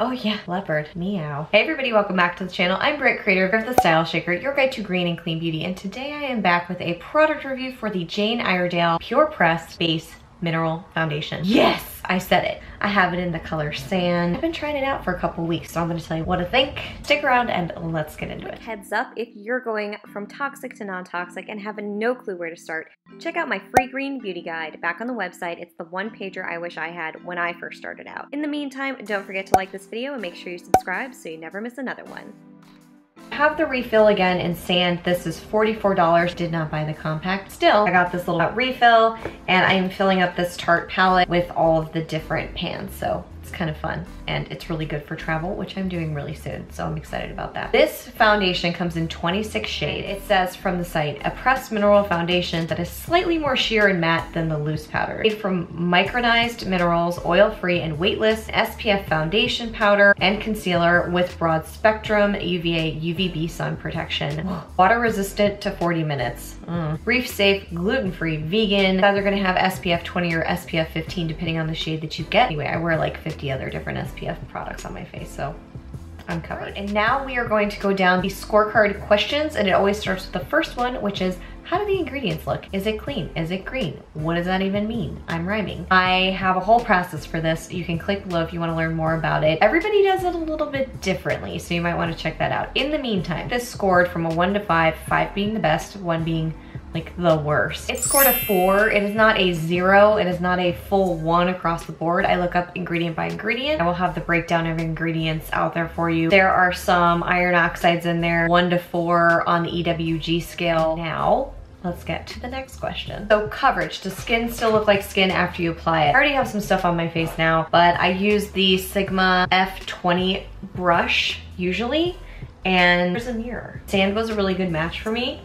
Oh yeah, leopard, meow. Hey everybody, welcome back to the channel. I'm Britt, creator of the StyleShaker, your guide to green and clean beauty, and today I am back with a product review for the Jane Iredale PurePressed Base Mineral Foundation. Yes, I said it. I have it in the color sand. I've been trying it out for a couple weeks, so I'm gonna tell you what I think. Stick around and let's get into it. Heads up, if you're going from toxic to non-toxic and have no clue where to start, check out my free green beauty guide back on the website. It's the one pager I wish I had when I first started out. In the meantime, don't forget to like this video and make sure you subscribe so you never miss another one. I have the refill again in sand. This is $44. Did not buy the compact. Still, I got this little refill and I am filling up this Tarte palette with all of the different pans. So it's kind of fun and it's really good for travel, which I'm doing really soon. So I'm excited about that. This foundation comes in 26 shades. It says from the site, a pressed mineral foundation that is slightly more sheer and matte than the loose powder. Made from micronized minerals, oil-free and weightless, SPF foundation powder and concealer with broad spectrum UVA, UVB sun protection. Water resistant to 40 minutes. Reef safe, gluten-free, vegan. It's either gonna have SPF 20 or SPF 15 depending on the shade that you get. Anyway, I wear like 50 other different SPF products on my face, so I'm covered. And now we are going to go down the scorecard questions, and it always starts with the first one, which is, how do the ingredients look? Is it clean? Is it green? What does that even mean? I'm rhyming. I have a whole process for this. You can click below if you want to learn more about it. Everybody does it a little bit differently, so you might want to check that out. In the meantime, this scored from a 1 to 5, 5 being the best, 1 being like the worst. It scored a 4. It is not a 0. It is not a full 1 across the board. I look up ingredient by ingredient. I will have the breakdown of ingredients out there for you. There are some iron oxides in there, 1 to 4 on the EWG scale. Now, let's get to the next question. So coverage, does skin still look like skin after you apply it? I already have some stuff on my face now, but I use the Sigma F20 brush usually, and there's a mirror. Sand was a really good match for me.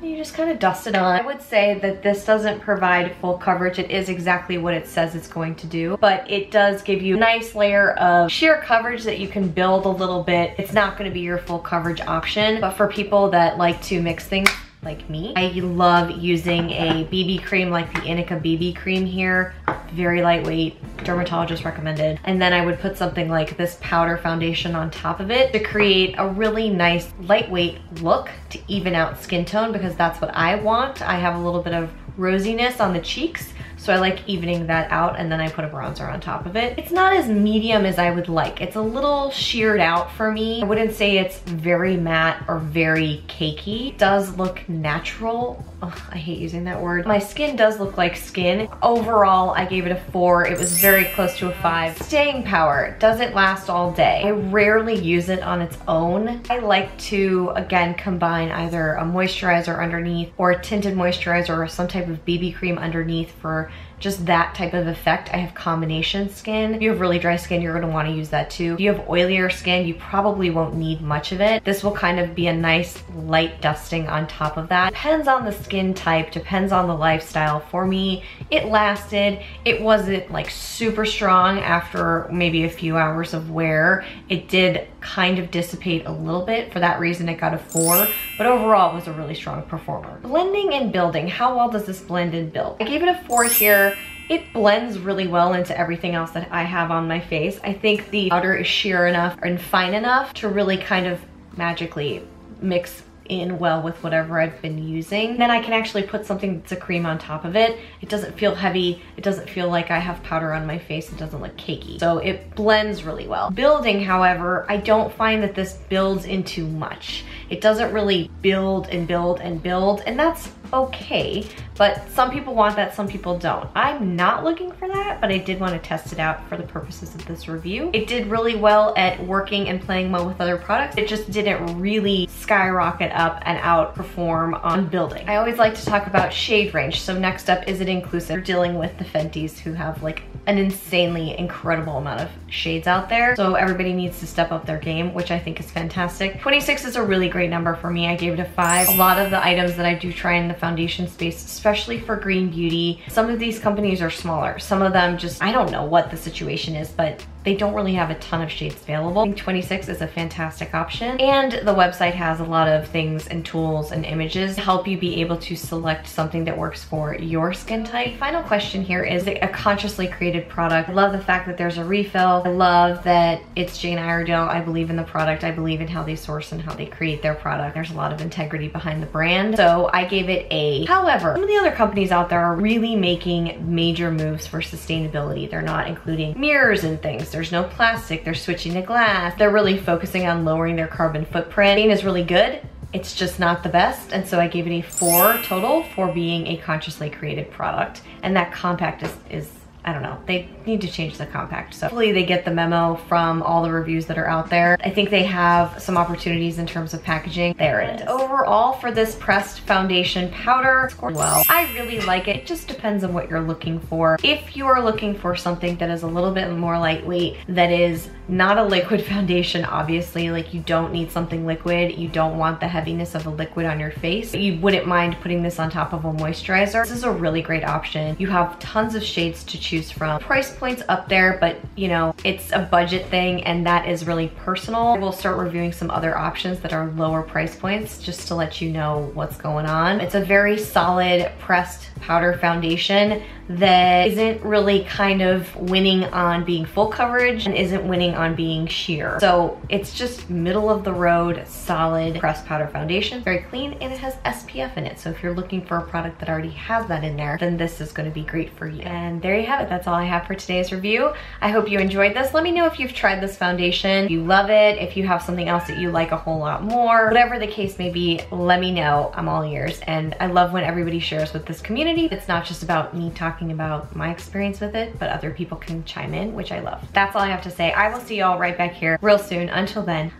You just kind of dust it on. I would say that this doesn't provide full coverage. It is exactly what it says it's going to do, but it does give you a nice layer of sheer coverage that you can build a little bit. It's not going to be your full coverage option, but for people that like to mix things like me, I love using a BB cream like the Inica BB cream here. Very lightweight, dermatologist recommended. And then I would put something like this powder foundation on top of it to create a really nice lightweight look to even out skin tone, because that's what I want. I have a little bit of rosiness on the cheeks, so I like evening that out, and then I put a bronzer on top of it. It's not as medium as I would like. It's a little sheared out for me. I wouldn't say it's very matte or very cakey. It does look natural. Ugh, I hate using that word. My skin does look like skin. Overall, I gave it a 4. It was very close to a 5. Staying power, does it last all day? I rarely use it on its own. I like to, again, combine either a moisturizer underneath or a tinted moisturizer or some type of BB cream underneath for just that type of effect. I have combination skin. If you have really dry skin, you're gonna wanna use that too. If you have oilier skin, you probably won't need much of it. This will kind of be a nice light dusting on top of that. Depends on the skin type, depends on the lifestyle. For me, it lasted. It wasn't like super strong after maybe a few hours of wear. It did kind of dissipate a little bit. For that reason, it got a 4, but overall it was a really strong performer. Blending and building, how well does this blend and build? I gave it a 4 here. It blends really well into everything else that I have on my face. I think the powder is sheer enough and fine enough to really kind of magically mix in well with whatever I've been using. Then I can actually put something that's a cream on top of it. It doesn't feel heavy. It doesn't feel like I have powder on my face. It doesn't look cakey. So it blends really well. Building, however, I don't find that this builds into much. It doesn't really build and build and build, and that's okay, but some people want that, some people don't. I'm not looking for that, but I did want to test it out for the purposes of this review. It did really well at working and playing well with other products. It just didn't really skyrocket up and outperform on building. I always like to talk about shade range. So next up, is it inclusive? We're dealing with the Fenties who have like an insanely incredible amount of shades out there. So everybody needs to step up their game, which I think is fantastic. 26 is a really great number for me. I gave it a 5. A lot of the items that I do try in the foundation space, especially for green beauty, some of these companies are smaller. Some of them just, I don't know what the situation is, but they don't really have a ton of shades available. I think 26 is a fantastic option, and the website has a lot of things and tools and images to help you be able to select something that works for your skin type. Final question here, is it a consciously created product? I love the fact that there's a refill. I love that it's Jane Iredale. I believe in the product. I believe in how they source and how they create their product. There's a lot of integrity behind the brand, so I gave it a. However, some of the other companies out there are really making major moves for sustainability. They're not including mirrors and things. There's no plastic. They're switching to glass. They're really focusing on lowering their carbon footprint. Jane is really good. It's just not the best, and so I gave it a 4 total for being a consciously created product. And that compact is I don't know, they need to change the compact. So hopefully they get the memo from all the reviews that are out there. I think they have some opportunities in terms of packaging. There it is. Overall, for this pressed foundation powder, well, I really like it. It just depends on what you're looking for. If you are looking for something that is a little bit more lightweight, that is not a liquid foundation, obviously, like you don't need something liquid. You don't want the heaviness of a liquid on your face. You wouldn't mind putting this on top of a moisturizer. This is a really great option. You have tons of shades to choose from. Price points up there, but you know, it's a budget thing and that is really personal. We'll start reviewing some other options that are lower price points just to let you know what's going on. It's a very solid pressed powder foundation that isn't really kind of winning on being full coverage and isn't winning on being sheer. So it's just middle of the road, solid pressed powder foundation, very clean, and it has SPF in it. So if you're looking for a product that already has that in there, then this is gonna be great for you. And there you have it. That's all I have for today's review. I hope you enjoyed this. Let me know if you've tried this foundation, if you love it, if you have something else that you like a whole lot more, whatever the case may be, let me know. I'm all ears. And I love when everybody shares with this community. It's not just about me talking about my experience with it, but other people can chime in, which I love. That's all I have to say. I will see y'all right back here real soon. Until then,